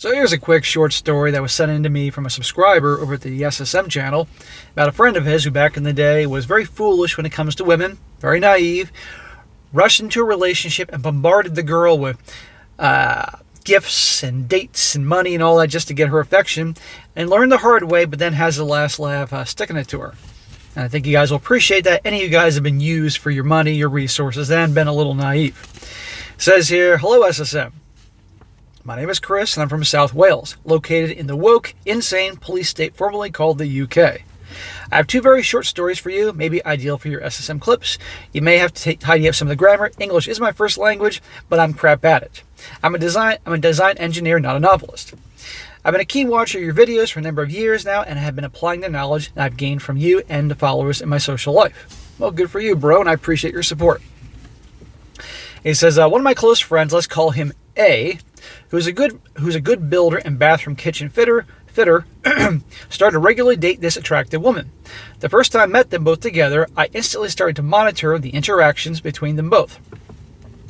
So here's a quick short story that was sent in to me from a subscriber over at the SSM channel about a friend of his who back in the day was very foolish when it comes to women, very naive, rushed into a relationship and bombarded the girl with gifts and dates and money and all that just to get her affection, and learned the hard way, but then has the last laugh sticking it to her. And I think you guys will appreciate that. Any of you guys have been used for your money, your resources, and been a little naive. It says here, hello SSM. My name is Chris, and I'm from South Wales, located in the woke, insane police state formerly called the UK. I have two very short stories for you, maybe ideal for your SSM clips. You may have to tidy up some of the grammar. English is my first language, but I'm crap at it. I'm a design engineer, not a novelist. I've been a keen watcher of your videos for a number of years now, and have been applying the knowledge that I've gained from you and the followers in my social life. Well, good for you, bro, and I appreciate your support. He says, one of my close friends, let's call him A, who's a good builder and bathroom kitchen fitter, started to regularly date this attractive woman. The first time I met them both together, I instantly started to monitor the interactions between them both.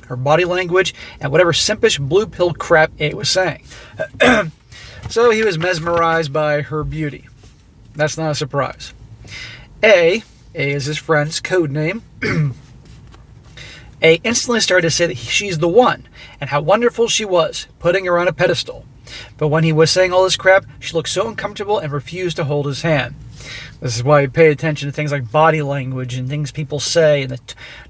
Her body language and whatever simpish blue pill crap A was saying. So he was mesmerized by her beauty. That's not a surprise. A is his friend's code name. A instantly started to say that she's the one and how wonderful she was, putting her on a pedestal. But when he was saying all this crap, she looked so uncomfortable and refused to hold his hand. This is why you pay attention to things like body language and things people say. And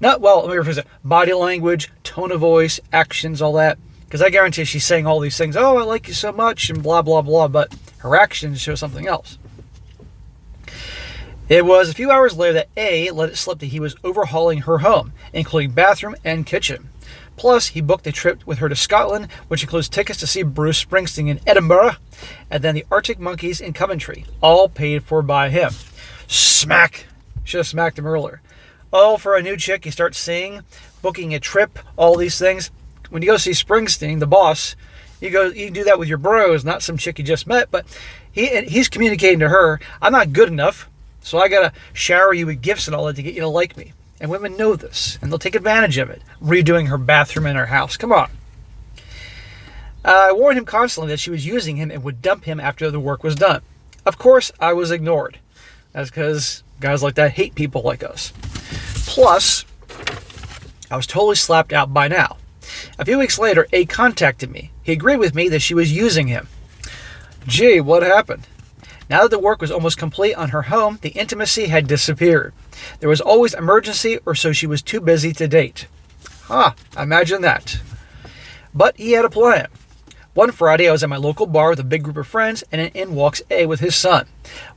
let me rephrase it. Body language, tone of voice, actions, all that. Because I guarantee she's saying all these things, oh, I like you so much, and blah, blah, blah, but her actions show something else. It was a few hours later that A let it slip that he was overhauling her home, including bathroom and kitchen. Plus, he booked a trip with her to Scotland, which includes tickets to see Bruce Springsteen in Edinburgh, and then the Arctic Monkeys in Coventry, all paid for by him. Smack! Should have smacked him earlier. Oh, for a new chick, you start seeing, booking a trip, all these things. When you go see Springsteen, the boss, you do that with your bros, not some chick you just met, but he's communicating to her, I'm not good enough, so I gotta shower you with gifts and all that to get you to like me. And women know this, and they'll take advantage of it, redoing her bathroom in her house. Come on. I warned him constantly that she was using him and would dump him after the work was done. Of course, I was ignored. That's because guys like that hate people like us. Plus, I was totally slapped out by now. A few weeks later, A contacted me. He agreed with me that she was using him. Gee, what happened? Now that the work was almost complete on her home, the intimacy had disappeared. There was always emergency, or so she was too busy to date. Imagine that. But he had a plan. One Friday, I was at my local bar with a big group of friends, and in walks A with his son,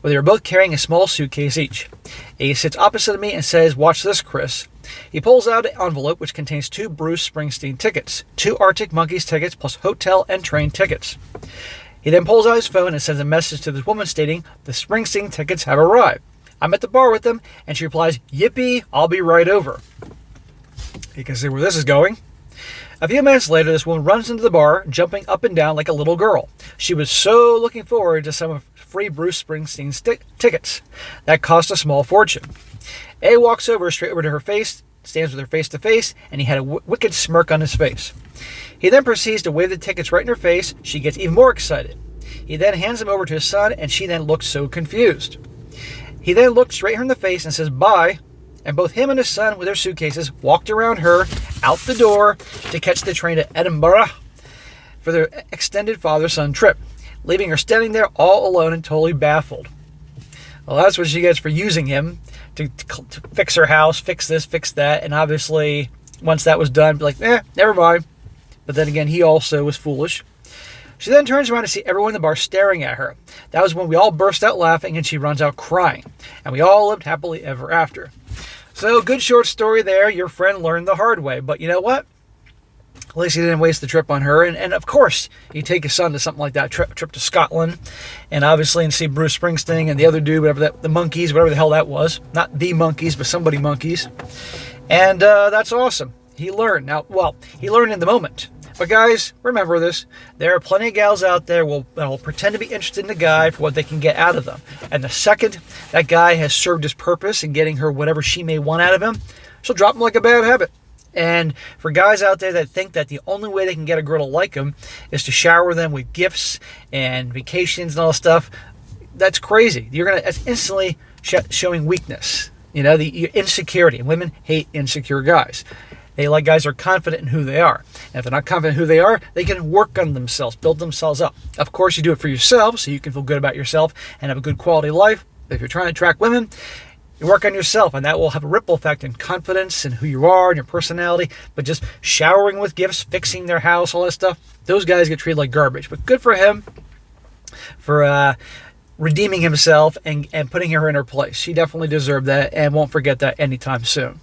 where they were both carrying a small suitcase each. A sits opposite of me and says, watch this, Chris. He pulls out an envelope which contains 2 Bruce Springsteen tickets, 2 Arctic Monkeys tickets, plus hotel and train tickets. He then pulls out his phone and sends a message to this woman stating, the Springsteen tickets have arrived. I'm at the bar with them, and she replies, yippee, I'll be right over. You can see where this is going. A few minutes later, this woman runs into the bar, jumping up and down like a little girl. She was so looking forward to some free Bruce Springsteen tickets. That cost a small fortune. A walks straight over to her face, stands with her face to face, and he had a wicked smirk on his face. He then proceeds to wave the tickets right in her face. She gets even more excited. He then hands them over to his son, and she then looks so confused. He then looked straight her in the face and says, bye, and both him and his son with their suitcases walked around her out the door to catch the train to Edinburgh for their extended father-son trip, leaving her standing there all alone and totally baffled. Well, that's what she gets for using him to fix her house, fix this, fix that, and obviously once that was done, be like, never mind. But then again, he also was foolish. She then turns around to see everyone in the bar staring at her. That was when we all burst out laughing and she runs out crying. And we all lived happily ever after. So, good short story there. Your friend learned the hard way. But you know what? At least he didn't waste the trip on her. And of course, you take his son to something like that, trip to Scotland. And obviously, and see Bruce Springsteen and the other dude, the Monkeys, whatever the hell that was. Not the Monkeys, but somebody Monkeys. And that's awesome. He learned. He learned in the moment. But guys, remember this. There are plenty of gals out there that will pretend to be interested in the guy for what they can get out of them. And the second that guy has served his purpose in getting her whatever she may want out of him, she'll drop him like a bad habit. And for guys out there that think that the only way they can get a girl to like them is to shower them with gifts and vacations and all that stuff, that's crazy. That's instantly showing weakness. The insecurity. And women hate insecure guys. They like guys who are confident in who they are. And if they're not confident in who they are, they can work on themselves, build themselves up. Of course, you do it for yourself so you can feel good about yourself and have a good quality life. But if you're trying to attract women, you work on yourself, and that will have a ripple effect in confidence and who you are and your personality. But just showering with gifts, fixing their house, all that stuff, those guys get treated like garbage. But good for him for redeeming himself and putting her in her place. She definitely deserved that and won't forget that anytime soon.